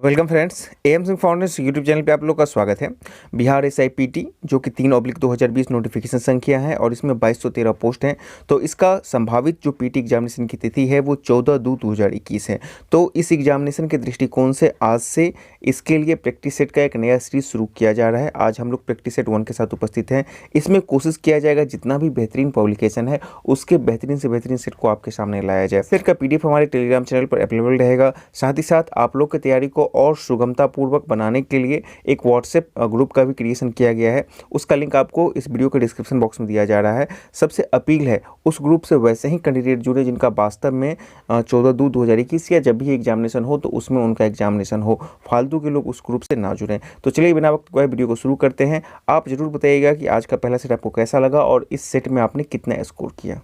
Welcome friends, M Singh foundation YouTube channel पे आप लोग का स्वागत है। बिहार SIPT जो कि 3/2020 नोटिफिकेशन संख्या है और इसमें 2213 पोस्ट हैं। तो इसका संभावित जो PT एग्जामिनेशन की तिथि है वो 14/2/2021 है। तो इस एग्जामिनेशन के दृष्टिकोण से आज से इसके लिए प्रैक्टिस सेट का एक नया सीरीज शुरू किया जा रहा है। आज हम लोग प्रैक्टिस सेट 1 के साथ उपस्थित हैं। इसमें कोशिश किया जाएगा जितना भी बेहतरीन पब्लिकेशन है उसके बेहतरीन से बेहतरीन सेट को आपके सामने लाया जाए। सेट का PDF हमारे टेलीग्राम चैनल पर अवेलेबल रहेगा। साथ ही साथ आप लोग की तैयारी को और सुगमतापूर्वक बनाने के लिए एक व्हाट्सएप ग्रुप का भी क्रिएशन किया गया है। उसका लिंक आपको इस वीडियो के डिस्क्रिप्शन बॉक्स में दिया जा रहा है। सबसे अपील है उस ग्रुप से वैसे ही कैंडिडेट जुड़े जिनका वास्तव में 14/2/2021 या जब भी एग्जामिनेशन हो तो उसमें उनका एग्जामिनेशन हो। फालतू के लोग उस ग्रुप से ना जुड़ें। तो चलिए बिना वक्त गए वीडियो को शुरू करते हैं। आप जरूर बताइएगा कि आज का पहला सेट आपको कैसा लगा और इस सेट में आपने कितना स्कोर किया।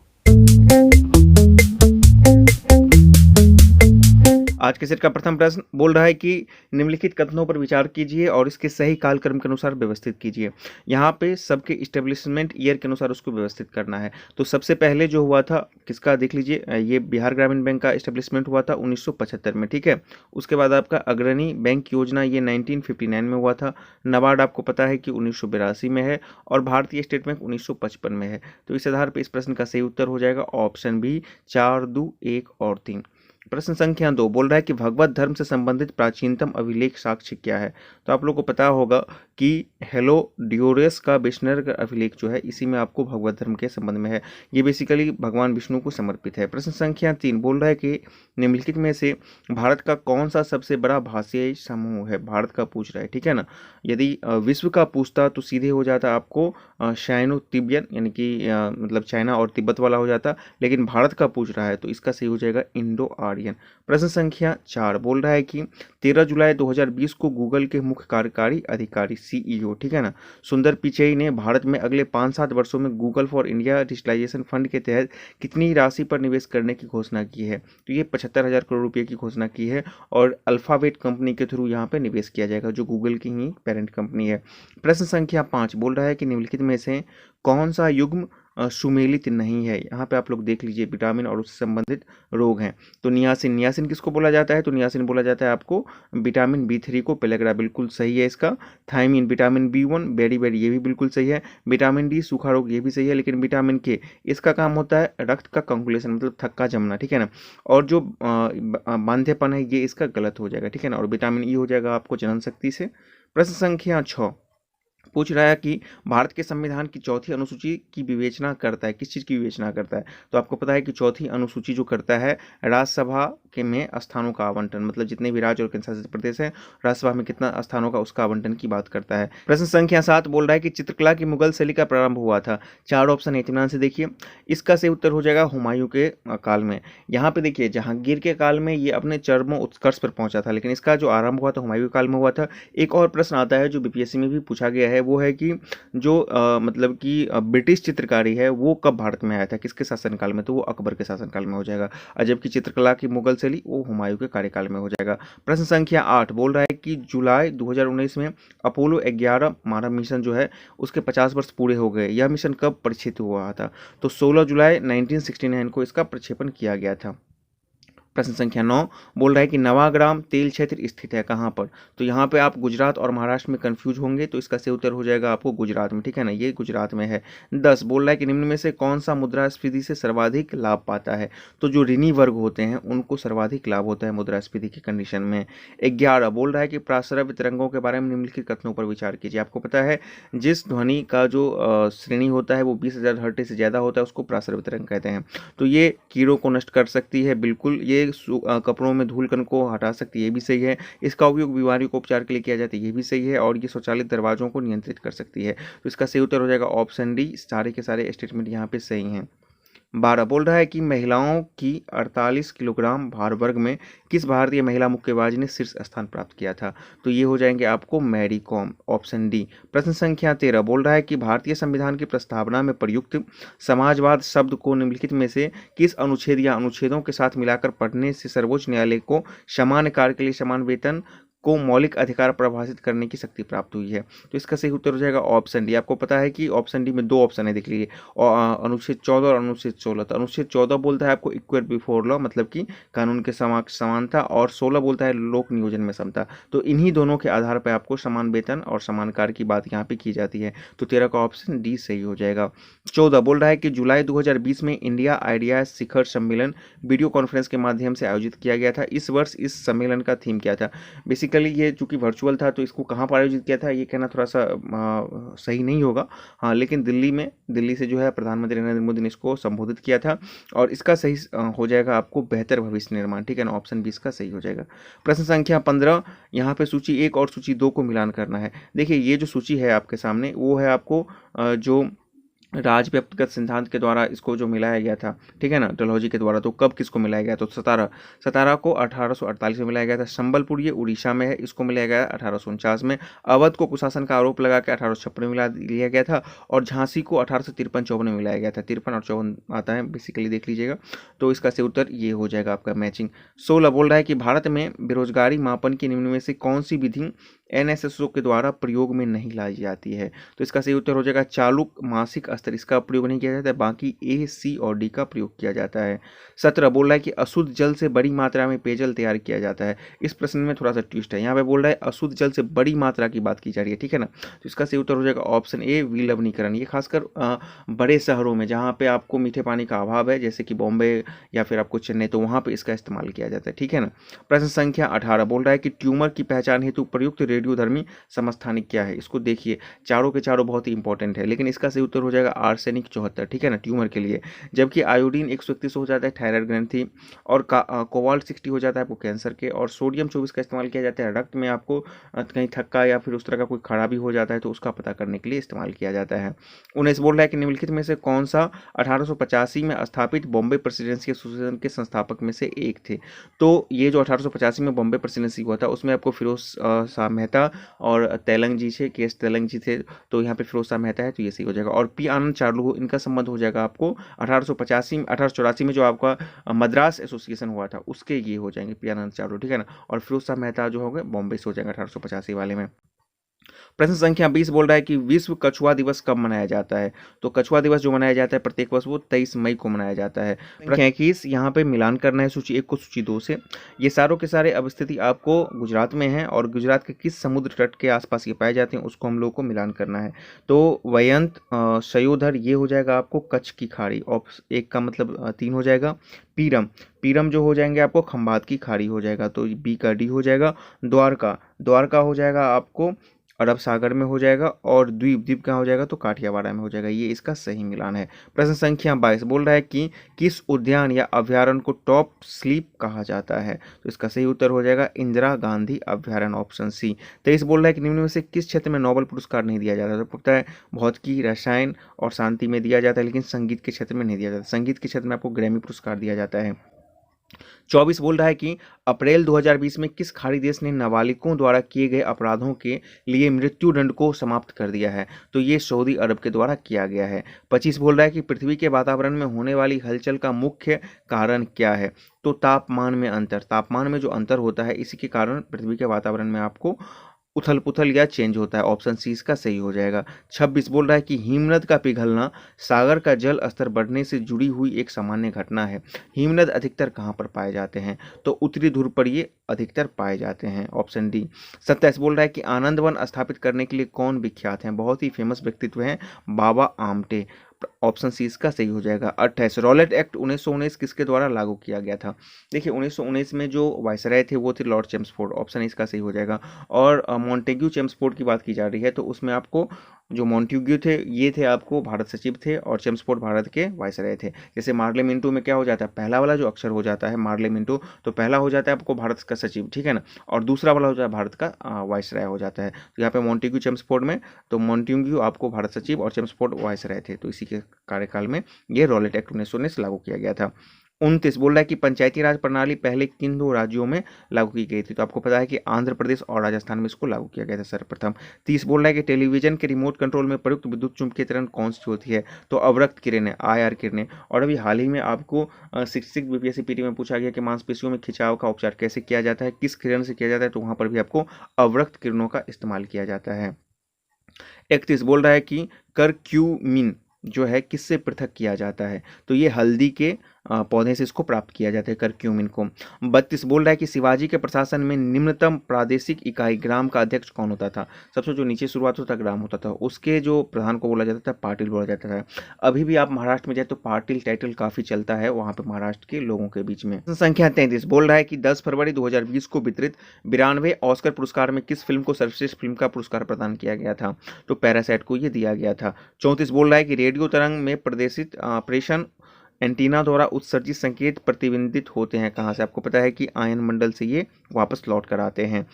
आज के सेट का प्रथम प्रश्न बोल रहा है कि निम्नलिखित कथनों पर विचार कीजिए और इसके सही कालक्रम के अनुसार व्यवस्थित कीजिए। यहाँ पे सबके इस्टेब्लिशमेंट ईयर के अनुसार उसको व्यवस्थित करना है। तो सबसे पहले जो हुआ था किसका देख लीजिए, ये बिहार ग्रामीण बैंक का इस्टेब्लिशमेंट हुआ था 1975 में, ठीक है। उसके बाद आपका अग्रणी बैंक योजना ये 1959 में हुआ था। नाबार्ड आपको पता है कि 1982 में है और भारतीय स्टेट बैंक 1955 में है। तो इस आधार पर इस प्रश्न का सही उत्तर हो जाएगा ऑप्शन बी 4, 2, 1 और 3। प्रश्न संख्या 2 बोल रहा है कि भगवत धर्म से संबंधित प्राचीनतम अभिलेख साक्ष्य क्या है। तो आप लोग को पता होगा कि हेलोडियोरस का विष्णु का अभिलेख जो है इसी में आपको भगवत धर्म के संबंध में है। ये बेसिकली भगवान विष्णु को समर्पित है। प्रश्न संख्या 3 बोल रहा है कि निम्नलिखित में से भारत का कौन सा सबसे बड़ा भाषाई समूह है। भारत का पूछ रहा है, ठीक है ना। यदि विश्व का पूछता तो सीधे हो जाता आपको शाइनो तिब्बत यानी कि मतलब चाइना और तिब्बत वाला हो जाता, लेकिन भारत का पूछ रहा है तो इसका सही हो जाएगा इंडो आर्यन। प्रश्न संख्या 4 बोल रहा है कि 13 जुलाई 2020 को गूगल के मुख्य कार्यकारी अधिकारी CEO, ठीक है ना, सुंदर पिचई ने भारत में अगले 5-7 वर्षों में Google for India digitalization fund के तहत कितनी राशि पर निवेश करने की घोषणा की है। तो ये 75,000 करोड़ रुपए की घोषणा की है और अल्फाबेट कंपनी के थ्रू यहाँ पे निवेश किया जाएगा जो गूगल की ही पेरेंट कंपनी है। प्रश्न संख्या 5 बोल रहा है कि निम्नलिखित में से कौन सा युग्म सुमेलित नहीं है। यहाँ पे आप लोग देख लीजिए विटामिन और उससे संबंधित रोग हैं। तो नियासिन, नियासिन किसको बोला जाता है, तो नियासिन बोला जाता है आपको विटामिन B3 को। पेलेग्रा बिल्कुल सही है इसका। थायमिन विटामिन B1 बेरी ये भी बिल्कुल सही है। विटामिन D सूखा रोग ये भी सही है। लेकिन विटामिन K इसका काम होता है रक्त का कंकुलेशन मतलब थक्का जमना, ठीक है ना। और जो बांधेपन है ये इसका गलत हो जाएगा, ठीक है ना। और विटामिन E हो जाएगा आपको जनन शक्ति से। प्रश्न संख्या 6 पूछ रहा है कि भारत के संविधान की चौथी अनुसूची की विवेचना करता है, किस चीज़ की विवेचना करता है। तो आपको पता है कि चौथी अनुसूची जो करता है राज्यसभा के में स्थानों का आवंटन, मतलब जितने भी राज्य और केंद्र शासित प्रदेश हैं राज्यसभा में कितना स्थानों का उसका आवंटन की बात करता है। प्रश्न संख्या 7 बोल रहा है कि चित्रकला की मुगल शैली का प्रारंभ हुआ था। 4 ऑप्शन है, इत्मीनान से देखिए। इसका सही उत्तर हो जाएगा हुमायूं के काल में। यहाँ पे देखिए जहांगीर के काल में ये अपने चरम उत्कर्ष पर पहुंचा था, लेकिन इसका जो आरंभ हुआ था हुमायूं के काल में हुआ था। एक और प्रश्न आता है जो BPSC में भी पूछा गया है, वो है कि जो मतलब कि ब्रिटिश चित्रकारी है वो कब भारत में आया था, किसके शासनकाल में, तो वो अकबर के शासनकाल में हो जाएगा। और जबकि चित्रकला की मुगल शैली वो हुमायूं के कार्यकाल में हो जाएगा। प्रश्न संख्या 8 बोल रहा है कि जुलाई 2019 में अपोलो 11 मानव मिशन जो है उसके 50 वर्ष पूरे हो गए। यह मिशन कब प्रक्षेपित हुआ था, तो 16 जुलाई 1969 को इसका प्रक्षेपण किया गया था। प्रश्न संख्या 9 बोल रहा है कि नवाग्राम तेल क्षेत्र स्थित है कहाँ पर। तो यहाँ पे आप गुजरात और महाराष्ट्र में कंफ्यूज होंगे, तो इसका सही उत्तर हो जाएगा आपको गुजरात में, ठीक है ना। ये गुजरात में है। 10 बोल रहा है कि निम्न में से कौन सा मुद्रास्फीति से सर्वाधिक लाभ पाता है। तो जो ऋणी वर्ग होते हैं उनको सर्वाधिक लाभ होता है मुद्रास्फीति की कंडीशन में। 11 बोल रहा है कि प्रासरव्य तरंगों के बारे में निम्नलिखित कथनों पर विचार कीजिए। आपको पता है जिस ध्वनि का जो श्रेणी होता है वो 20,000 हर्ट्ज से ज़्यादा होता है उसको प्रासरव्य तरंग कहते हैं। तो ये कीड़ों को नष्ट कर सकती है, बिल्कुल। ये कपड़ों में धूल कण को हटा सकती है, ये भी सही है। इसका उपयोग बीमारियों को उपचार के लिए किया जाता है, ये भी सही है। और ये स्वचालित दरवाजों को नियंत्रित कर सकती है। तो इसका सही उत्तर हो जाएगा ऑप्शन डी। सारे के सारे स्टेटमेंट यहाँ पे सही हैं। 12 बोल रहा है कि महिलाओं की 48 किलोग्राम भार वर्ग में किस भारतीय महिला मुक्केबाज ने शीर्ष स्थान प्राप्त किया था। तो ये हो जाएंगे आपको मैरी कॉम, ऑप्शन डी। प्रश्न संख्या 13 बोल रहा है कि भारतीय संविधान की प्रस्तावना में प्रयुक्त समाजवाद शब्द को निम्नलिखित में से किस अनुच्छेद या अनुच्छेदों के साथ मिलाकर पढ़ने से सर्वोच्च न्यायालय को समान कार्य के लिए समान वेतन को मौलिक अधिकार परिभाषित करने की शक्ति प्राप्त हुई है। तो इसका सही उत्तर हो जाएगा ऑप्शन डी। आपको पता है कि ऑप्शन डी में दो ऑप्शन है, देख लीजिए, और अनुच्छेद 14 और अनुच्छेद 16। तो अनुच्छेद 14 बोलता है आपको इक्वल बिफोर लॉ, मतलब कि कानून के समक्ष समानता, और 16 बोलता है लोक नियोजन में समता। तो इन्हीं दोनों के आधार पर आपको समान वेतन और समान कार्य की बात यहाँ पे की जाती है। तो 13 का ऑप्शन डी सही हो जाएगा। 14 बोल रहा है कि जुलाई 2020 में इंडिया आइडिया शिखर सम्मेलन वीडियो कॉन्फ्रेंस के माध्यम से आयोजित किया गया था। इस वर्ष इस सम्मेलन का थीम क्या था? बेसिकली ये चूंकि वर्चुअल था तो इसको कहाँ पर आयोजित किया था ये कहना थोड़ा सा सही नहीं होगा, हाँ, लेकिन दिल्ली से जो है प्रधानमंत्री नरेंद्र मोदी ने इसको संबोधित किया था। और इसका सही हो जाएगा आपको बेहतर भविष्य निर्माण, ठीक है ना, ऑप्शन 20 का सही हो जाएगा। प्रश्न संख्या 15, यहाँ पे सूची 1 और सूची 2 को मिलान करना है। देखिए ये जो सूची है आपके सामने वो है आपको जो राज व्यक्तिगत सिद्धांत के द्वारा इसको जो मिलाया गया था, ठीक है ना, डलहौजी के द्वारा। तो कब किसको मिलाया गया? तो सतारा को 1848 में मिलाया गया था। संबलपुर ये उड़ीसा में है, इसको मिलाया गया 1849 में। अवध को कुशासन का आरोप लगा के 1856 में मिला लिया गया था। और झांसी को 1853-54 में मिलाया गया था। 53 और 54 आता है बेसिकली, देख लीजिएगा। तो इसका सही उत्तर ये हो जाएगा आपका मैचिंग। 16 बोल रहा है कि भारत में बेरोजगारी मापन की निम्न में से कौन सी विधि NSSO के द्वारा प्रयोग में नहीं लाई जाती है? तो इसका सही उत्तर हो जाएगा चालुक मासिक स्तर, इसका प्रयोग नहीं किया जाता है, बाकी A, C और D का प्रयोग किया जाता है। 17 बोल रहा है कि अशुद्ध जल से बड़ी मात्रा में पेयजल तैयार किया जाता है। इस प्रश्न में थोड़ा सा ट्विस्ट है, यहाँ पे बोल रहा है अशुद्ध जल से बड़ी मात्रा की बात की जा रही है, ठीक है ना। तो इसका सही उत्तर हो जाएगा ऑप्शन A, विलवनीकरण। ये खासकर बड़े शहरों में जहाँ पे आपको मीठे पानी का अभाव है, जैसे कि बॉम्बे या फिर आपको चेन्नई, तो वहाँ पे इसका इस्तेमाल किया जाता है, ठीक है ना। प्रश्न संख्या 18 बोल रहा है कि ट्यूमर की पहचान हेतु प्रयुक्त रेडियोधर्मी समस्थानिक क्या है? इसको देखिए, चारों के चारों बहुत ही इंपॉर्टेंट है, लेकिन इसका सही उत्तर हो जाएगा आर्सेनिक 74, ठीक है ना, ट्यूमर के लिए। जबकि आयोडीन 131 हो जाता है थायराइड ग्रंथि, और कोबाल्ट 60 हो जाता है आपको कैंसर के, और सोडियम 24 का इस्तेमाल किया जाता है रक्त में आपको कहीं थक्का या फिर उस तरह का कोई खराबी हो जाता है तो उसका पता करने के लिए इस्तेमाल किया जाता है। 19 बोल रहा है कि निम्नलिखित में से कौन सा 1885 में स्थापित बॉम्बे प्रेसिडेंसी एसोसिएशन के संस्थापक में से एक थे? तो ये जो 1885 में बॉम्बे प्रेसिडेंसी हुआ था उसमें आपको फिरोज शाह मेहता और तेलंग जी थे, के एस तेलंग जी थे। तो यहाँ पे फिरोज शाह मेहता है, तो ये सही हो जाएगा। और पी आनंद चार्लू, इनका संबंध हो जाएगा आपको 1884 में जो आपका मद्रास एसोसिएशन हुआ था उसके ये हो जाएंगे पी आनंद चार्लू, ठीक है ना। और फिरोज शाह मेहता जो हो गए बॉम्बे से हो जाएंगे 1885 वाले में। प्रश्न संख्या 20 बोल रहा है कि विश्व कछुआ दिवस कब मनाया जाता है? तो कछुआ दिवस जो मनाया जाता है प्रत्येक वर्ष वो 23 मई को मनाया जाता है। संख्या 21, यहाँ पे मिलान करना है सूची 1 को सूची 2 से। ये सारों के सारे अवस्थिति आपको गुजरात में है, और गुजरात के किस समुद्र तट के आसपास ये पाए जाते हैं उसको हम लोग को मिलान करना है। तो वयंत, सयोधर, ये हो जाएगा आपको कच्छ की खाड़ी, ऑप्शन 1 का मतलब 3 हो जाएगा। पीरम जो हो जाएंगे आपको खंबात की खाड़ी हो जाएगा, तो बी का डी हो जाएगा। द्वारका हो जाएगा आपको अरब सागर में हो जाएगा, और द्वीप कहाँ हो जाएगा? तो काठियावाड़ में हो जाएगा। ये इसका सही मिलान है। प्रश्न संख्या 22 बोल रहा है कि किस उद्यान या अभ्यारण्य को टॉप स्लीप कहा जाता है? तो इसका सही उत्तर हो जाएगा इंदिरा गांधी अभ्यारण्य, ऑप्शन सी। 23 बोल रहा है कि निम्न में से किस क्षेत्र में नोबेल पुरस्कार नहीं दिया जाता? तो पता है भौतिकी, रसायन और शांति में दिया जाता है, लेकिन संगीत के क्षेत्र में नहीं दिया जाता। संगीत के क्षेत्र में आपको ग्रैमी पुरस्कार दिया जाता है। 24 बोल रहा है कि अप्रैल 2020 में किस खाड़ी देश ने नाबालिगों द्वारा किए गए अपराधों के लिए मृत्युदंड को समाप्त कर दिया है? तो ये सऊदी अरब के द्वारा किया गया है। 25 बोल रहा है कि पृथ्वी के वातावरण में होने वाली हलचल का मुख्य कारण क्या है? तो तापमान में जो अंतर होता है इसी के कारण पृथ्वी के वातावरण में आपको उथल पुथल या चेंज होता है, ऑप्शन सी इसका सही हो जाएगा। 26 बोल रहा है कि हिमनद का पिघलना सागर का जल स्तर बढ़ने से जुड़ी हुई एक सामान्य घटना है। हिमनद अधिकतर कहाँ पर पाए जाते हैं? तो उत्तरी ध्रुव पर ये अधिकतर पाए जाते हैं, ऑप्शन डी। 27 बोल रहा है कि आनंद वन स्थापित करने के लिए कौन विख्यात हैं? बहुत ही फेमस व्यक्तित्व हैं, बाबा आमटे, ऑप्शन सी इसका सही हो जाएगा। 28 रॉलेट एक्ट 1919 किसके द्वारा लागू किया गया था? देखिए 1919 में जो वायसराय थे वो थे लॉर्ड चेम्सफोर्ड, ऑप्शन इसका सही हो जाएगा। और मॉन्टेग्यू चेम्सफोर्ड की बात की जा रही है, तो उसमें आपको जो मॉन्टेग्यू थे ये थे आपको भारत सचिव थे, और चेम्सफोर्ड भारत के वायसराय थे। जैसे मार्ले मिंटो में क्या हो जाता है, पहला वाला जो अक्षर हो जाता है मार्ले मिंटो, तो पहला हो जाता है आपको भारत का सचिव, ठीक है ना, और दूसरा वाला हो जाता है भारत का वायसराय हो जाता है। तो यहाँ पे मॉन्टेग्यू चेम्सफोर्ड में, तो मॉन्टेग्यू आपको भारत सचिव और चेम्सफोर्ड वायसराय थे, तो इसी के कार्यकाल में ये रॉलेट एक्ट 1919 लागू किया गया था। 29 बोल रहा है कि पंचायती राज प्रणाली पहले किन दो राज्यों में लागू की गई थी? तो आपको पता है कि आंध्र प्रदेश और राजस्थान में इसको लागू किया गया था सर्वप्रथम। 30 बोल रहा है कि टेलीविजन के रिमोट कंट्रोल में प्रयुक्त विद्युत चुम्बकीय तरंग कौन सी होती है? तो अवरक्त किरणें, IR किरणें। और अभी हाल ही में आपको 66 बीपीएससी पीटी में पूछा गया कि मांसपेशियों में खिंचाव का उपचार कैसे किया जाता है, किस किरण से किया जाता है? तो वहां पर भी आपको अवरक्त किरणों का इस्तेमाल किया जाता है। 31 बोल रहा है कि करक्यूमिन जो है किससे पृथक किया जाता है? तो ये हल्दी के पौधे से इसको प्राप्त किया जाता है करक्यूमिन को। 32 बोल रहा है कि शिवाजी के प्रशासन में निम्नतम प्रादेशिक इकाई ग्राम का अध्यक्ष कौन होता था? सबसे जो नीचे शुरुआत होता ग्राम होता था, उसके जो प्रधान को बोला जाता था पाटिल बोला जाता था। अभी भी आप महाराष्ट्र में जाए तो पाटिल टाइटल काफी चलता है वहां पे महाराष्ट्र के लोगों के बीच में। संख्या 33 बोल रहा है कि 10 फरवरी 2020 को वितरित 92वें ऑस्कर पुरस्कार में किस फिल्म को सर्वश्रेष्ठ फिल्म का पुरस्कार प्रदान किया गया था? तो पैरासाइट को ये दिया गया था। 34 बोल रहा है कि रेडियो तरंग में प्रदर्शित प्रेषण एंटीना द्वारा उत्सर्जित संकेत प्रतिबिंबित होते हैं कहाँ से? आपको पता है कि आयन मंडल से ये वापस लौट कर आते हैं।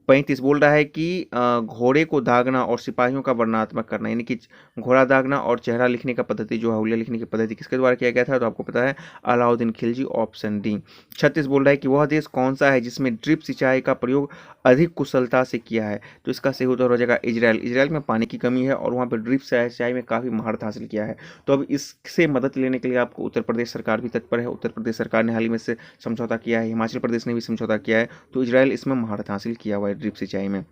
35 बोल रहा है कि घोड़े को दागना और सिपाहियों का वर्णनात्मक करना, यानी कि घोड़ा दागना और चेहरा लिखने का पद्धति जो है हुलिया लिखने की पद्धति किसके द्वारा किया गया था? तो आपको पता है अलाउद्दीन खिलजी, ऑप्शन डी। 36 बोल रहा है कि वह देश कौन सा है जिसमें ड्रिप सिंचाई का प्रयोग अधिक कुशलता से किया है? तो इसका सही उत्तर हो जाएगा इजराइल। इजराइल में पानी की कमी है और वहाँ पर ड्रिप सिंचाई में काफ़ी महारत हासिल किया है। तो अब इससे मदद लेने के लिए आपको उत्तर प्रदेश सरकार भी तत्पर है। उत्तर प्रदेश सरकार ने हाल ही में से समझौता किया है, हिमाचल प्रदेश ने भी समझौता किया है। तो इजराइल इसमें महारत हासिल किया हुआ है ड्रिप सिंचाई में।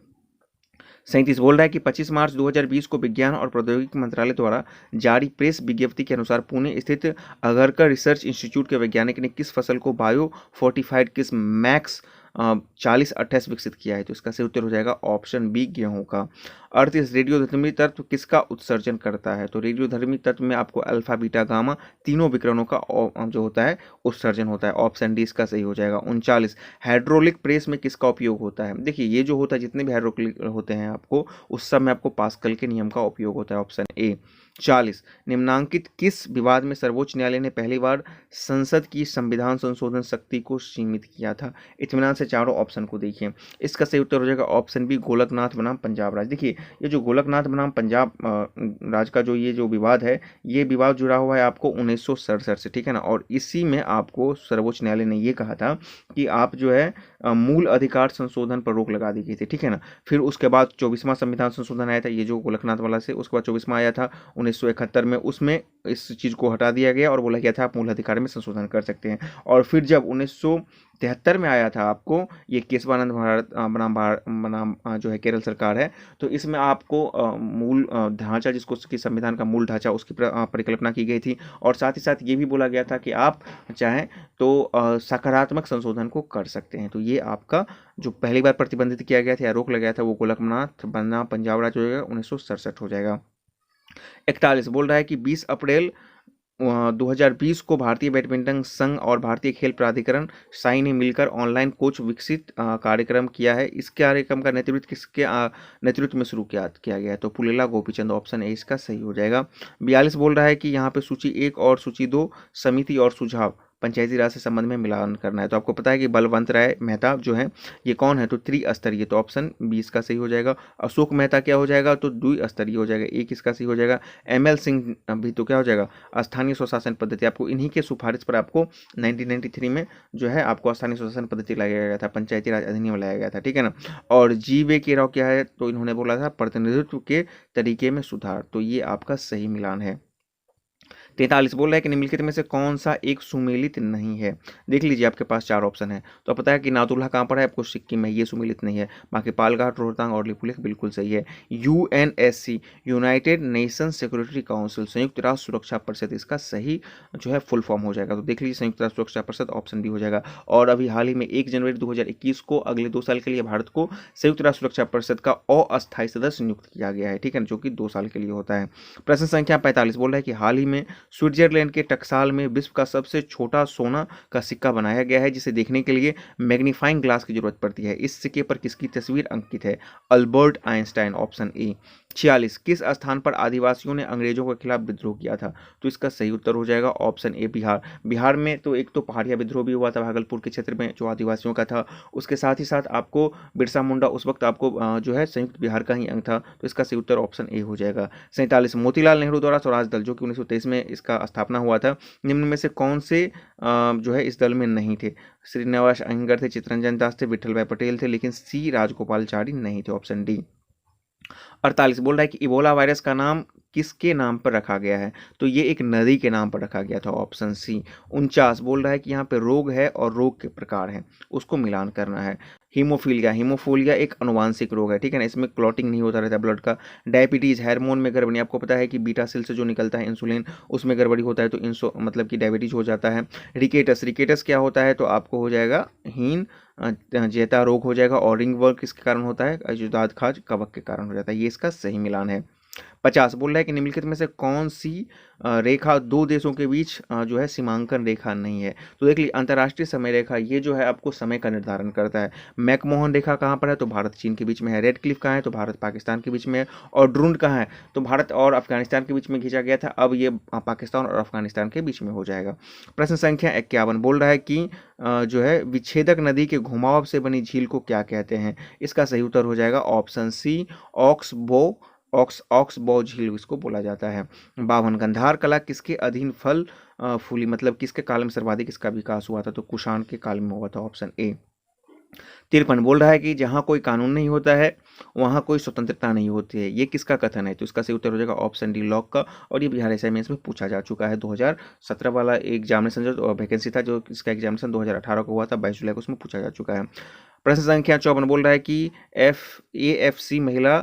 37 बोल रहा है कि 25 मार्च 2020 को विज्ञान और प्रौद्योगिकी मंत्रालय द्वारा जारी प्रेस विज्ञप्ति के अनुसार पुणे स्थित अगरकर रिसर्च इंस्टीट्यूट के वैज्ञानिक ने किस फसल को बायो फोर्टिफाइड किस मैक्स 4028 विकसित किया है? तो इसका सही उत्तर हो जाएगा ऑप्शन बी, गेहूं का। 38 रेडियोधर्मी तत्व किसका उत्सर्जन करता है? तो रेडियोधर्मी तत्व में आपको अल्फा बीटा गामा तीनों विकिरणों का जो होता है उत्सर्जन होता है। ऑप्शन डी इसका सही हो जाएगा। 39 हाइड्रोलिक प्रेस में किसका उपयोग होता है? देखिए ये जो होता है जितने भी हाइड्रोलिक होते हैं आपको उस सब में आपको पास्कल के नियम का उपयोग होता है। Option A. 40 निम्नांकित किस विवाद में सर्वोच्च न्यायालय ने पहली बार संसद की संविधान संशोधन शक्ति को सीमित किया था? इत्मीनान से चारों ऑप्शन को देखिए। इसका सही उत्तर हो जाएगा ऑप्शन बी, गोलकनाथ बनाम पंजाब राज। देखिए ये जो गोलकनाथ बनाम पंजाब राज का जो ये जो विवाद है, ये विवाद जुड़ा हुआ है आपको 1967 से, ठीक है ना। और इसी में आपको सर्वोच्च न्यायालय ने ये कहा था कि आप जो है मूल अधिकार संशोधन पर रोक लगा दी गई थी, ठीक है ना। फिर उसके बाद 24वां संविधान संशोधन आया था, ये जो गोलकनाथ वाला से, उसके बाद 24वां आया था 1971 में, उसमें इस चीज़ को हटा दिया गया और बोला गया था आप मूल अधिकार में संशोधन कर सकते हैं। और फिर जब 1973 में आया था आपको ये केशवानंद भारत बनाम जो है केरल सरकार है, तो इसमें आपको मूल ढांचा जिसको कि संविधान का मूल ढांचा उसकी परिकल्पना की गई थी। और साथ ही साथ ये भी बोला गया था कि आप चाहें तो सकारात्मक संशोधन को कर सकते हैं। तो ये आपका जो पहली बार प्रतिबंधित किया गया था या रोक लगाया था वो गोलकनाथ बनाम पंजाब राज हो जाएगा, 1967 हो जाएगा। 41 बोल रहा है कि 20 अप्रैल 2020 को भारतीय बैडमिंटन संघ और भारतीय खेल प्राधिकरण साई ने मिलकर ऑनलाइन कोच विकसित कार्यक्रम किया है। इस कार्यक्रम का नेतृत्व किसके नेतृत्व में शुरू किया गया है? तो पुलेला गोपीचंद, ऑप्शन ए इसका सही हो जाएगा। 42 बोल रहा है कि यहाँ पे सूची 1 और सूची 2 समिति और सुझाव पंचायती राज से संबंध में मिलान करना है। तो आपको पता है कि बलवंत राय मेहता जो है ये कौन है? तो त्रिस्तरीय, तो ऑप्शन 20 का सही हो जाएगा। अशोक मेहता क्या हो जाएगा? तो द्विस्तरीय हो जाएगा, एक इसका सही हो जाएगा। ML सिंह भी तो क्या हो जाएगा? स्थानीय स्वशासन पद्धति। आपको इन्हीं के सिफारिश पर आपको 1993 में जो है आपको स्थानीय स्वशासन पद्धति लाया गया था, पंचायती राज अधिनियम लाया गया था, ठीक है ना। और GV के राव क्या है? तो इन्होंने बोला था प्रतिनिधित्व के तरीके में सुधार। तो ये आपका सही मिलान है। 43 बोल रहा है कि निम्नलिखित में से कौन सा एक सुमेलित नहीं है? देख लीजिए आपके पास 4 ऑप्शन है। तो पता है कि नाथुला कहाँ पर है? आपको सिक्किम में, ये सुमेलित नहीं है। बाकी पालघाट, रोहतांग और लिपुलेख बिल्कुल सही है। UNSC United nation security council, संयुक्त राष्ट्र सुरक्षा परिषद, इसका सही जो है फुल फॉर्म हो जाएगा। तो देख लीजिए संयुक्त राष्ट्र सुरक्षा परिषद, ऑप्शन बी हो जाएगा। और अभी हाल ही में 1 जनवरी 2021 को अगले 2 साल के लिए भारत को संयुक्त राष्ट्र सुरक्षा परिषद का अस्थायी सदस्य नियुक्त किया गया है, ठीक है, जो कि 2 साल के लिए होता है। प्रश्न संख्या 45 बोल रहा है कि हाल ही में स्विट्जरलैंड के टकसाल में विश्व का सबसे छोटा सोना का सिक्का बनाया गया है जिसे देखने के लिए मैग्नीफाइंग ग्लास की जरूरत पड़ती है। इस सिक्के पर किसकी तस्वीर अंकित है? Albert Einstein, option A. 46 किस स्थान पर आदिवासियों ने अंग्रेजों के खिलाफ विद्रोह किया था? तो इसका सही उत्तर हो जाएगा ऑप्शन ए, बिहार। बिहार में तो एक तो पहाड़िया विद्रोह भी हुआ था भागलपुर के क्षेत्र में जो आदिवासियों का था, उसके साथ ही साथ आपको बिरसा मुंडा उस वक्त आपको जो है संयुक्त बिहार का ही अंग था। तो इसका सही उत्तर ऑप्शन ए हो जाएगा। 47 मोतीलाल नेहरू द्वारा स्वराज दल जो कि 1923 में इसका स्थापना हुआ था। निम्न में से कौन से जो है इस दल में नहीं थे? श्रीनिवास अयंगर थे, चित्तरंजन दास थे, विठल भाई पटेल थे, लेकिन सी राजगोपालचारी नहीं थे, ऑप्शन डी। 48 बोल रहा है कि इबोला वायरस का नाम किसके नाम पर रखा गया है? तो ये एक नदी के नाम पर रखा गया था, ऑप्शन सी। 49 बोल रहा है कि यहाँ पे रोग है और रोग के प्रकार हैं, उसको मिलान करना है। हीमोफीलिया एक अनुवांशिक रोग है, ठीक है ना, इसमें क्लॉटिंग नहीं होता रहता ब्लड का। डायबिटीज हार्मोन में गड़बड़ी, आपको पता है कि बीटा सेल से जो निकलता है इंसुलिन, उसमें गड़बड़ी होता है तो मतलब कि डायबिटीज हो जाता है। रिकेटस क्या होता है? तो आपको हो जाएगा हीन जेता रोग हो जाएगा। और रिंगवर्म किसके कारण होता है? अजुदाद खाज कवक के कारण हो जाता है। ये इसका सही मिलान है। 50 बोल रहा है कि निम्नलिखित में से कौन सी रेखा दो देशों के बीच जो है सीमांकन रेखा नहीं है? तो देख लीजिए, अंतर्राष्ट्रीय समय रेखा ये जो है आपको समय का निर्धारण करता है। मैकमोहन रेखा कहाँ पर है? तो भारत चीन के बीच में है। रेड क्लिफ कहाँ है? तो भारत पाकिस्तान के बीच में है। और ड्रूंड कहाँ है? तो भारत और अफगानिस्तान के बीच में खींचा गया था, अब ये पाकिस्तान और अफगानिस्तान के बीच में हो जाएगा। प्रश्न संख्या 51 बोल रहा है कि जो है विच्छेदक नदी के घुमाव से बनी झील को क्या कहते हैं? इसका सही उत्तर हो जाएगा ऑप्शन सी, ऑक्सबो झील इसको बोला जाता है। 52 गंधार कला किसके अधीन फल फूली, मतलब किसके काल में सर्वाधिक इसका विकास हुआ था? तो कुषाण के काल में हुआ था, ऑप्शन ए। 53 बोल रहा है कि जहां कोई कानून नहीं होता है वहां कोई स्वतंत्रता नहीं होती है, ये किसका कथन है? तो इसका सही उत्तर हो जाएगा ऑप्शन डी, लॉक का। और ये बिहार असाइनमेंट्स में पूछा जा चुका है। 2017 वाला एग्जामिनेशन जो वैकेंसी था, जो इसका एग्जामिनेशन 2018 को हुआ था, 22 जुलाई को, उसमें पूछा जा चुका है। प्रश्न संख्या 54 बोल रहा है कि AFC महिला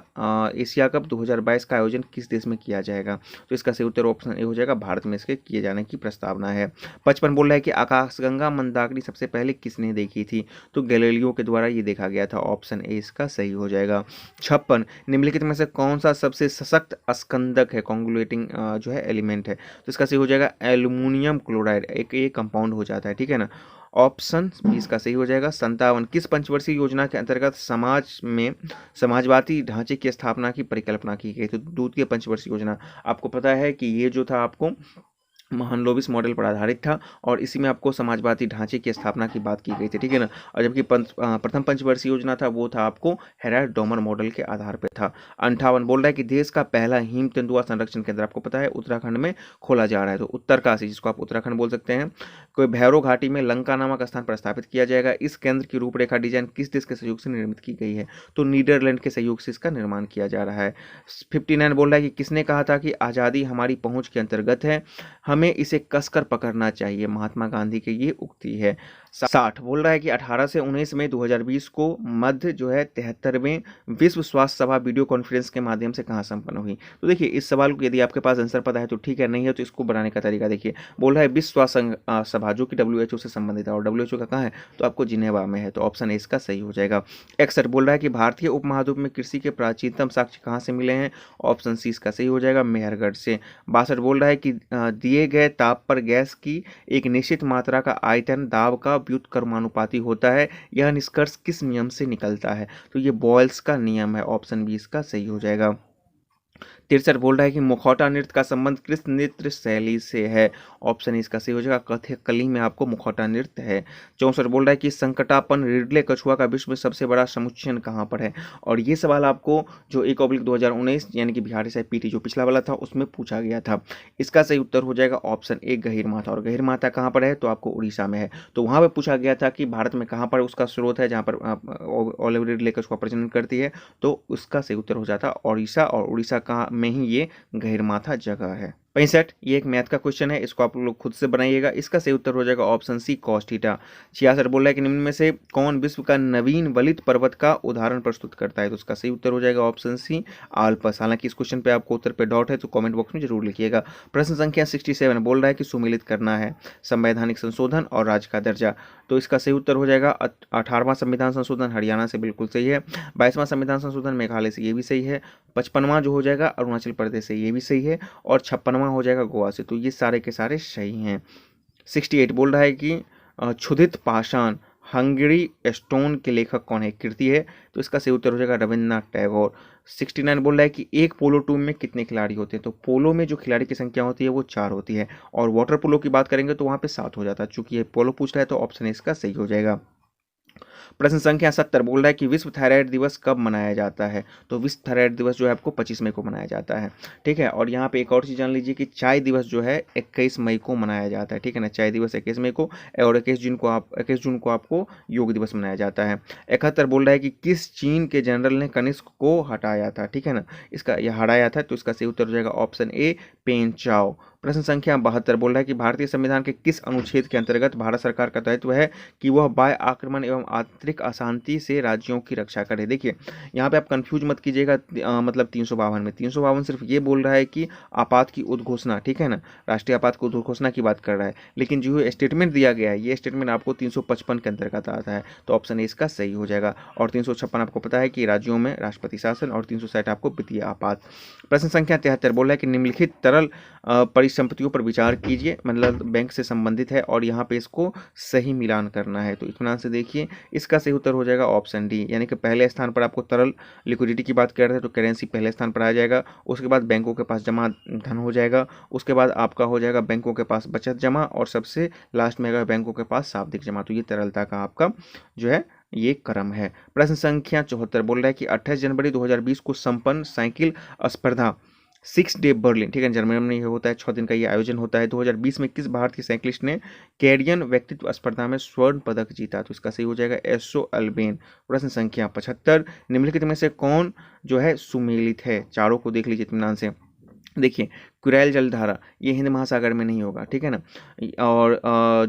एशिया कप 2022 का आयोजन किस देश में किया जाएगा? तो इसका सही उत्तर ऑप्शन ए हो जाएगा, भारत में इसके किए जाने की प्रस्तावना है। 55 बोल रहा है कि आकाशगंगा मंदाकिनी सबसे पहले किसने देखी थी? तो गैलीलियो के द्वारा ये देखा गया था, ऑप्शन ए इसका सही हो जाएगा। 56 निम्नलिखित में से कौन सा सबसे सशक्त स्कंदक है, कॉन्गुलेटिंग जो है एलिमेंट है? तो इसका सही हो जाएगा एल्यूमिनियम क्लोराइड, एक ये कंपाउंड हो जाता है, ठीक है ना। ऑप्शन बी इसका सही हो जाएगा। 57 किस पंचवर्षीय योजना के अंतर्गत समाज में समाजवादी ढांचे की स्थापना की परिकल्पना की गई? तो द्वितीय पंचवर्षीय योजना, आपको पता है कि ये जो था आपको महालनोबिस मॉडल पर आधारित था और इसी में आपको समाजवादी ढांचे की स्थापना की बात की गई थी, ठीक है ना। और जबकि प्रथम पंचवर्षीय योजना था वो था आपको हेराल्ड डोमर मॉडल के आधार पर था। 58 बोल रहा है कि देश का पहला हिम तेंदुआ संरक्षण केंद्र आपको पता है उत्तराखंड में खोला जा रहा है, तो उत्तरकाशी जिसको आप उत्तराखंड बोल सकते हैं, कोई भैरव घाटी में लंका नामक स्थान पर स्थापित किया जाएगा। इस केंद्र की रूपरेखा डिजाइन किस देश के सहयोग से निर्मित की गई है? तो नीदरलैंड के सहयोग से इसका निर्माण किया जा रहा है। 59 बोल रहा है कि किसने कहा था कि आज़ादी हमारी पहुंच के अंतर्गत है, हमें इसे कसकर पकड़ना चाहिए? महात्मा गांधी की ये उक्ति है। 60 बोल रहा है कि 18 से 19 मई 2020 को मध्य जो है 73वें विश्व स्वास्थ्य सभा वीडियो कॉन्फ्रेंस के माध्यम से कहाँ संपन्न हुई? तो देखिए, इस सवाल को यदि आपके पास आंसर पता है तो ठीक है, नहीं है तो इसको बनाने का तरीका देखिए। बोल रहा है विश्व स्वास्थ्य सभा जो कि WHO से संबंधित है, और WHO का कहाँ है? तो आपको जिनेवा में है, तो ऑप्शन ए इसका सही हो जाएगा। 61 बोल रहा है कि भारतीय उपमहाद्वीप में कृषि के प्राचीनतम साक्ष्य कहाँ से मिले हैं? ऑप्शन सी इसका सही हो जाएगा, मेहरगढ़ से। 62 बोल रहा है कि दिए गए ताप पर गैस की एक निश्चित मात्रा का आयतन दाब का व्युत्क्रमानुपाती होता है, यह निष्कर्ष किस नियम से निकलता है? तो ये बॉयल्स का नियम है, ऑप्शन बी इसका सही हो जाएगा। 63 बोल रहा है कि मुखौटा नृत्य का संबंध किस नृत्य शैली से है? ऑप्शन इसका सही हो जाएगा, कथकली में आपको मुखौटा नृत्य है। 64 बोल रहा है कि संकटापन रिडले कछुआ का विश्व में सबसे बड़ा समुच्चयन कहाँ पर है? और ये सवाल आपको जो 1/2019 यानी कि बिहार SIPT जो पिछला वाला था उसमें पूछा गया था। इसका सही उत्तर हो जाएगा ऑप्शन ए, गहीरमाथा। और गहीरमाथा कहाँ पर है? तो आपको उड़ीसा में है। तो वहाँ पर पूछा गया था कि भारत में कहाँ पर उसका स्रोत है जहाँ पर ऑलिव रिडले कछुआ प्रजनन करती है, तो उसका सही उत्तर हो जाता उड़ीसा। और उड़ीसा कहाँ में ही ये गहीरमाथा जगह है। 65 ये एक मैथ का क्वेश्चन है, इसको आप लोग खुद से बनाइएगा। इसका सही उत्तर हो जाएगा ऑप्शन सी, कॉस थीटा। 66 बोल रहा है कि निम्न में से कौन विश्व का नवीन वलित पर्वत का उदाहरण प्रस्तुत करता है? तो उसका सही उत्तर हो जाएगा ऑप्शन सी, आल्पस। हालांकि इस क्वेश्चन पे आपको उत्तर पे डाउट है तो कमेंट बॉक्स में जरूर लिखिएगा। प्रश्न संख्या 67 बोल रहा है कि सुमेलित करना है संवैधानिक संशोधन और राज्य का दर्जा। तो इसका सही उत्तर हो जाएगा 18वां संविधान संशोधन हरियाणा से, बिल्कुल सही है। 22वां संविधान संशोधन मेघालय से, ये भी सही है। 55वां जो हो जाएगा अरुणाचल प्रदेश से, ये भी सही है। और 56वां हो जाएगा गोवा से, तो ये सारे के सारे सही हैं। 68 बोल रहा है कि क्षुधित पाषाण हंगरी स्टोन के लेखक कौन है, कृति है? तो इसका सही उत्तर हो जाएगा रविन्द्रनाथ टैगोर। 69 बोल रहा है कि एक पोलो टीम में कितने खिलाड़ी होते हैं? तो पोलो में जो खिलाड़ी की संख्या होती है वो 4 होती है, और वाटर पोलो की बात करेंगे तो वहाँ पे 7 हो जाता है। चूंकि ये पोलो पूछ रहा है तो ऑप्शन इसका सही हो जाएगा। प्रश्न संख्या 70 बोल रहा है कि विश्व थायराइड दिवस कब मनाया जाता है। तो विश्व थायराइड दिवस जो है आपको 25 मई को मनाया जाता है, ठीक है। और यहाँ पे एक और चीज़ जान लीजिए कि चाय दिवस जो है 21 मई को मनाया जाता है, ठीक है ना। चाय दिवस 21 मई को, और 21 जून को आपको योग दिवस मनाया जाता है। 71 बोल रहा है कि किस चीन के जनरल ने कनिष्क को हटाया था, ठीक है ना। इसका यह हटाया था, तो इसका सही उत्तर हो जाएगा ऑप्शन ए, पेन चाओ। प्रश्न संख्या 72 बोल रहा है कि भारतीय संविधान के किस अनुच्छेद के अंतर्गत भारत सरकार का दायित्व है कि वह बाह्य आक्रमण एवं आंतरिक अशांति से राज्यों की रक्षा करे। देखिए यहाँ पे आप कंफ्यूज मत कीजिएगा, मतलब 352 में 352 सिर्फ ये बोल रहा है कि आपात की उद्घोषणा, ठीक है ना, राष्ट्रीय आपात की उद्घोषणा की बात कर रहा है। लेकिन जो स्टेटमेंट दिया गया है, ये स्टेटमेंट आपको 355 के अंतर्गत आता है, तो ऑप्शन ए इसका सही हो जाएगा। और 356 आपको पता है कि राज्यों में राष्ट्रपति शासन, और 360 आपको वित्तीय आपात। प्रश्न संख्या 73 बोल रहा है कि निम्नलिखित तरल परिसंपत्तियों पर विचार कीजिए, मतलब बैंक से संबंधित है, और यहाँ पे इसको सही मिलान करना है। तो इत्मीनान से देखिए, इसका सही उत्तर हो जाएगा ऑप्शन डी, यानी कि पहले स्थान पर आपको तरल लिक्विडिटी की बात कर रहे थे, तो करेंसी पहले स्थान पर आ जाएगा। उसके बाद बैंकों के पास जमा धन हो जाएगा, उसके बाद आपका हो जाएगा बैंकों के पास बचत जमा, और सबसे लास्ट में आएगा बैंकों के पास शाब्दिक जमा। तो ये तरलता का आपका जो है ये क्रम है। प्रश्न संख्या 74 बोल रहा है कि 28 जनवरी 2020 को संपन्न साइकिल स्पर्धा 6 डे बर्लिन, ठीक है, जर्मनी में होता है, 6 दिन का ये आयोजन होता है। 2020 में किस भारतीय साइकिलिस्ट ने कैरियन व्यक्तित्व स्पर्धा में स्वर्ण पदक जीता। तो इसका सही हो जाएगा एसो अल्बेन। प्रश्न संख्या 75 निम्नलिखित में से कौन जो है सुमेलित है। चारों को देख लीजिए इत्मीनान से। देखिए कुरैल जलधारा ये हिंद महासागर में नहीं होगा, ठीक है ना। और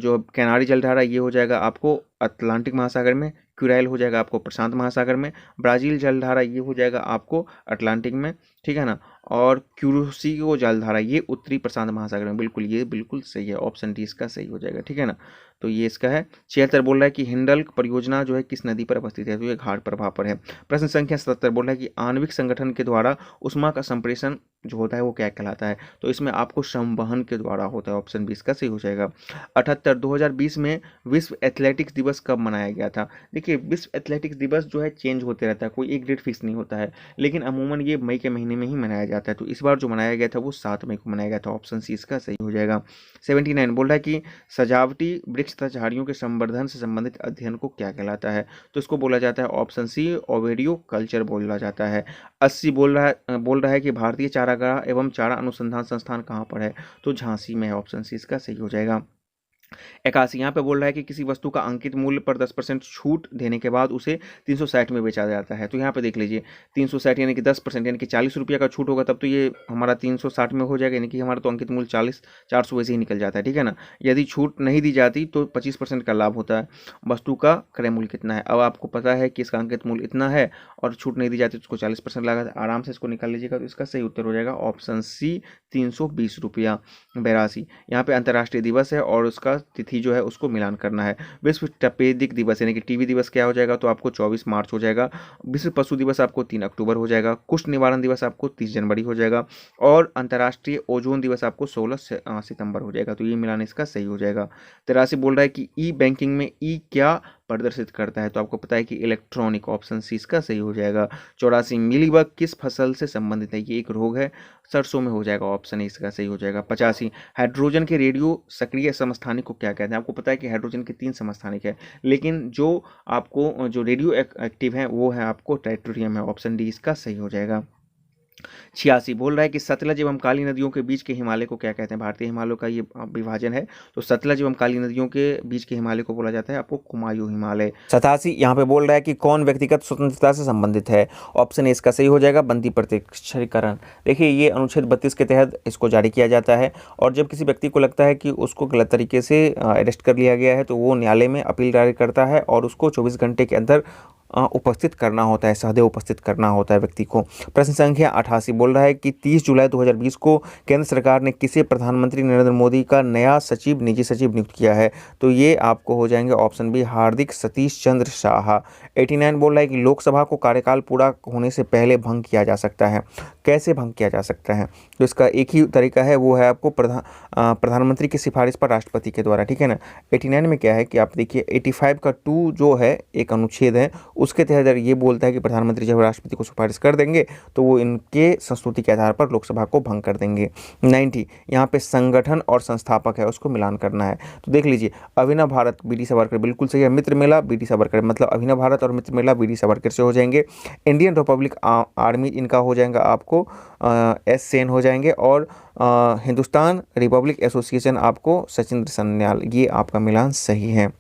जो कैनारी जलधारा ये हो जाएगा आपको अटलांटिक महासागर में, क्यूराइल हो जाएगा आपको प्रशांत महासागर में, ब्राज़ील जलधारा ये हो जाएगा आपको अटलांटिक में, ठीक है ना। और क्यूरोसियो जलधारा ये उत्तरी प्रशांत महासागर में। बिल्कुल ये बिल्कुल सही है, ऑप्शन डी इसका सही हो जाएगा, ठीक है ना। तो ये इसका है। 76 बोल रहा है कि हिंडल्क परियोजना जो है किस नदी पर अवस्थित है। तो ये घाट प्रभाव पर है। प्रश्न संख्या 77 बोल रहा है कि आणविक संगठन के द्वारा उष्मा का संप्रेषण जो होता है वो क्या कहलाता है। तो इसमें आपको संवहन के द्वारा होता है, ऑप्शन बी इसका सही हो जाएगा। 78 2020 में विश्व एथलेटिक्स दिवस कब मनाया गया था। देखिए विश्व एथलेटिक्स दिवस जो है चेंज होते रहता है, कोई एक डेट फिक्स नहीं होता है, लेकिन अमूमन ये मई के महीने में ही मनाया जाता है। तो इस बार जो मनाया गया था वो 7 मई को मनाया गया था, ऑप्शन सी इसका सही हो जाएगा। 79 बोल रहा है कि सजावटी वृक्ष तथा झाड़ियों के संवर्धन से संबंधित अध्ययन को क्या कहलाता है। तो इसको बोला जाता है ऑप्शन सी ओविडियो कल्चर बोला जाता है। 80 बोल रहा है कि भारतीय चारागाह एवं चारा अनुसंधान संस्थान कहाँ पर है। तो झांसी में है, ऑप्शन सी इसका सही हो जाएगा। 81 यहाँ पे बोल रहा है कि किसी वस्तु का अंकित मूल्य पर 10% छूट देने के बाद उसे 360 में बेचा जाता है। तो यहाँ पे देख लीजिए 360 यानी कि 10% यानी कि 40 रुपये का छूट होगा, तब तो ये हमारा 360 में हो जाएगा, यानी कि हमारा तो अंकित मूल्य 400 वैसे ही निकल जाता है, ठीक है ना। यदि छूट नहीं दी जाती तो 25% का लाभ होता है। वस्तु का क्रय मूल्य कितना है, अब आपको पता है कि इसका अंकित मूल्य इतना है और छूट नहीं दी जाती तो उसको 40% लागत, आराम से इसको निकाल लीजिएगा। तो इसका सही उत्तर हो जाएगा ऑप्शन सी 320 रुपया। 82 यहाँ पे अंतर्राष्ट्रीय दिवस है और उसका तिथि जो है उसको मिलान करना है। विश्व तपेदिक दिवस यानी कि टीबी दिवस क्या हो जाएगा। तो आपको 24 मार्च हो जाएगा। विश्व पशु दिवस आपको 3 अक्टूबर हो जाएगा। कुष्ठ निवारण दिवस आपको 30 जनवरी हो जाएगा। और अंतर्राष्ट्रीय ओजोन दिवस आपको 16 सितंबर हो जाएगा। तो ये मिलान इसका सही हो जाएगा। 83 बोल रहा है कि ई बैंकिंग में ई क्या प्रदर्शित करता है। तो आपको पता है कि इलेक्ट्रॉनिक, ऑप्शन सी इसका सही हो जाएगा। 84 मिलीबग किस फसल से संबंधित है। ये एक रोग है, सरसों में हो जाएगा, ऑप्शन ए इसका सही हो जाएगा। 85 हाइड्रोजन के रेडियो सक्रिय समस्थानिक को क्या कहते हैं। आपको पता है कि हाइड्रोजन के 3 समस्थानिक है, लेकिन जो आपको जो रेडियो एक्टिव है वो है आपको ट्राइटोरियम है, ऑप्शन डी इसका सही हो जाएगा। 86 बोल रहा है कि सतलज एवं काली नदियों के बीच के हिमालय को क्या कहते हैं। भारतीय हिमालयों का ये विभाजन है, तो सतलज एवं काली नदियों के बीच के हिमालय को बोला जाता है आपको कुमायूं हिमालय। 87 यहाँ पे बोल रहा है कि कौन व्यक्तिगत स्वतंत्रता से संबंधित है। ऑप्शन ए इसका सही हो जाएगा, बंदी प्रत्यक्षीकरण। देखिए ये अनुच्छेद 32 के तहत इसको जारी किया जाता है, और जब किसी व्यक्ति को लगता है कि उसको गलत तरीके से अरेस्ट कर लिया गया है तो वो न्यायालय में अपील दायर करता है, और उसको 24 घंटे के अंदर उपस्थित करना होता है, सहदेव उपस्थित करना होता है व्यक्ति को। प्रश्न संख्या 88 बोल रहा है कि 30 जुलाई 2020 को केंद्र सरकार ने किसे प्रधानमंत्री नरेंद्र मोदी का नया सचिव, निजी सचिव नियुक्त किया है। तो ये आपको हो जाएंगे ऑप्शन बी हार्दिक सतीश चंद्र शाह। 89 बोल रहा है कि लोकसभा को कार्यकाल पूरा होने से पहले भंग किया जा सकता है। कैसे भंग किया जा सकता है। तो इसका एक ही तरीका है, वो है आपको प्रधानमंत्री की सिफारिश पर राष्ट्रपति के द्वारा, ठीक है ना। 89 में क्या है कि आप देखिए 85 का 2 जो है एक अनुच्छेद है उसके तहत ये बोलता है कि प्रधानमंत्री जब राष्ट्रपति को सिफारिश कर देंगे तो वो इनके संस्तुति के आधार पर लोकसभा को भंग कर देंगे। 90 यहाँ पे संगठन और संस्थापक है उसको मिलान करना है। तो देख लीजिए, अभिनव भारत बी.डी. सावरकर बिल्कुल सही है, मित्र मेला बी.डी. सावरकर, मतलब अभिनव भारत और मित्र मेला बी.डी. सावरकर से हो जाएंगे। इंडियन रिपब्लिक आर्मी इनका हो जाएगा आपको एस सेन हो जाएंगे, और हिंदुस्तान रिपब्लिक एसोसिएशन आपको सचिंद्र सन्याल, ये आपका मिलान सही है।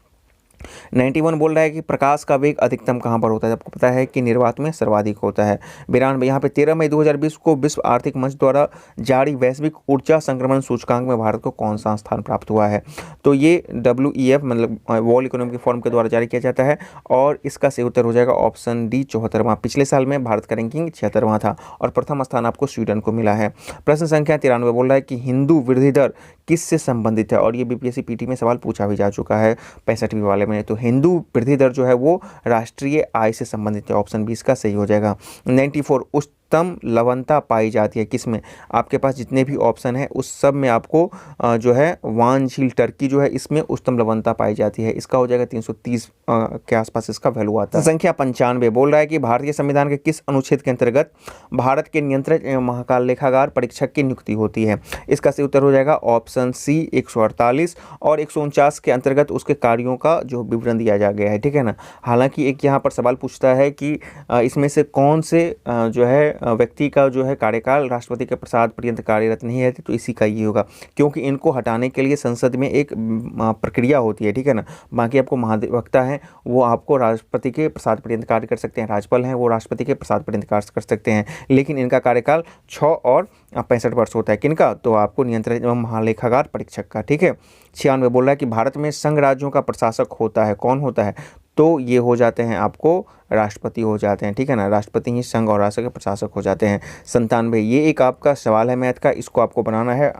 91 बोल रहा है कि प्रकाश का वेग अधिकतम कहाँ पर होता है? आपको पता है कि निर्वात में सर्वाधिक होता है। 92 यहाँ पे 13 मई 2020 को विश्व आर्थिक मंच द्वारा जारी वैश्विक ऊर्जा संक्रमण सूचकांक में भारत को कौन सा स्थान प्राप्त हुआ है? तो ये WEF मतलब वर्ल्ड इकोनॉमिक फोरम के द्वारा जारी किया जाता है, और इसका सही उत्तर हो जाएगा ऑप्शन डी 74वां। पिछले साल में भारत का रैंकिंग 76वां था और प्रथम स्थान आपको स्वीडन को मिला है। प्रश्न संख्या 93 बोल रहा है कि हिंदू वृद्धि दर किससे संबंधित है? और ये BPSC PT में सवाल पूछा भी जा चुका है 65वीं वाले में। तो हिंदू वृद्धि दर जो है वो राष्ट्रीय आय से संबंधित है, ऑप्शन 20 का सही हो जाएगा। 94 उच्चतम लवणता पाई जाती है किसमें? आपके पास जितने भी ऑप्शन है उस सब में आपको जो है वानझील टर्की जो है इसमें उच्चतम लवणता पाई जाती है, इसका हो जाएगा 330 के आसपास इसका वैल्यू आता है। संख्या 95 बोल रहा है कि भारतीय संविधान के किस अनुच्छेद के अंतर्गत भारत के नियंत्रक एवं महाकाल लेखागार परीक्षक की नियुक्ति होती है? इसका सही उत्तर हो जाएगा ऑप्शन सी 148 और 149 के अंतर्गत उसके कार्यों का जो विवरण दिया जा गया है, ठीक है ना। हालांकि एक यहाँ पर सवाल पूछता है कि इसमें से कौन से जो है व्यक्ति का जो है कार्यकाल राष्ट्रपति के प्रसाद पर्यंत कार्यरत नहीं है, तो इसी का ये होगा, क्योंकि इनको हटाने के लिए संसद में एक प्रक्रिया होती है, ठीक है ना। बाकी आपको महाधिवक्ता हैं वो आपको राष्ट्रपति के प्रसाद पर्यंत कार्य कर सकते हैं, राज्यपाल हैं वो राष्ट्रपति के प्रसाद पर्यंत कार्य कर सकते हैं, लेकिन इनका कार्यकाल 6 और 65 वर्ष होता है। किनका? तो आपको नियंत्रक एवं महालेखागार परीक्षक का, ठीक है। 96 बोल रहा है कि भारत में संघ राज्यों का प्रशासक होता है, कौन होता है? तो ये हो जाते हैं आपको राष्ट्रपति हो जाते हैं, ठीक है ना। राष्ट्रपति ही संघ और राष्ट्र के प्रशासक हो जाते हैं। 97 ये एक आपका सवाल है मैथ का, इसको आपको बनाना है,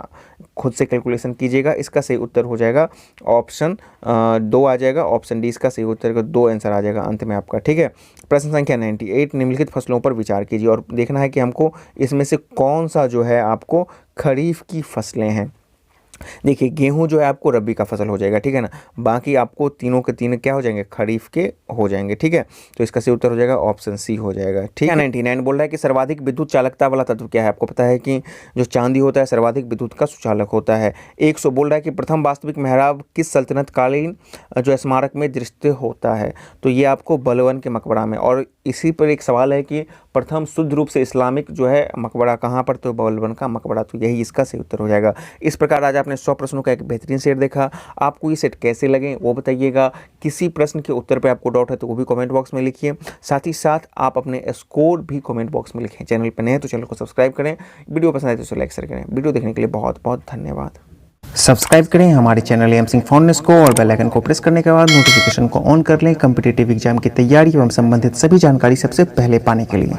खुद से कैलकुलेशन कीजिएगा। इसका सही उत्तर हो जाएगा ऑप्शन 2 आ जाएगा, ऑप्शन डी इसका सही उत्तर का 2 आंसर आ जाएगा अंत में आपका, ठीक है। प्रश्न संख्या 98 निम्नलिखित फसलों पर विचार कीजिए और देखना है कि हमको इसमें से कौन सा जो है आपको खरीफ की फसलें हैं। देखिए, गेहूं जो है आपको रबी का फसल हो जाएगा, ठीक है ना। बाकी आपको तीनों के तीन क्या हो जाएंगे? खरीफ के हो जाएंगे, ठीक है। तो इसका सही उत्तर हो जाएगा ऑप्शन सी हो जाएगा, ठीक है। 99 बोल रहा है कि सर्वाधिक विद्युत चालकता वाला तत्व क्या है? आपको पता है कि जो चांदी होता है सर्वाधिक विद्युत का सुचालक होता है। 100 बोल रहा है कि प्रथम वास्तविक मेहराब किस सल्तनत कालीन जो स्मारक में दृष्टि होता है? तो ये आपको बलबन के मकबरा में। और इसी पर एक सवाल है कि प्रथम शुद्ध रूप से इस्लामिक जो है मकबरा कहाँ पर? तो बलबन का मकबरा, तो यही इसका सही उत्तर हो जाएगा। इस प्रकार आज आपने 100 प्रश्नों का एक बेहतरीन सेट देखा। आपको ये सेट कैसे लगे वो बताइएगा। किसी प्रश्न के उत्तर पे आपको डाउट है तो वो भी कमेंट बॉक्स में लिखिए। साथ ही साथ आप अपने स्कोर भी कमेंट बॉक्स में लिखें। चैनल पर नए हैं तो चैनल को सब्सक्राइब करें, वीडियो पसंद आए तो लाइक शेयर करें। वीडियो देखने के लिए बहुत बहुत धन्यवाद। सब्सक्राइब करें हमारे चैनल एम सिंह फाउंडेशन को और बेल आइकन को प्रेस करने के बाद नोटिफिकेशन को ऑन कर लें कॉम्पिटिटिव एग्जाम की तैयारी एवं संबंधित सभी जानकारी सबसे पहले पाने के लिए।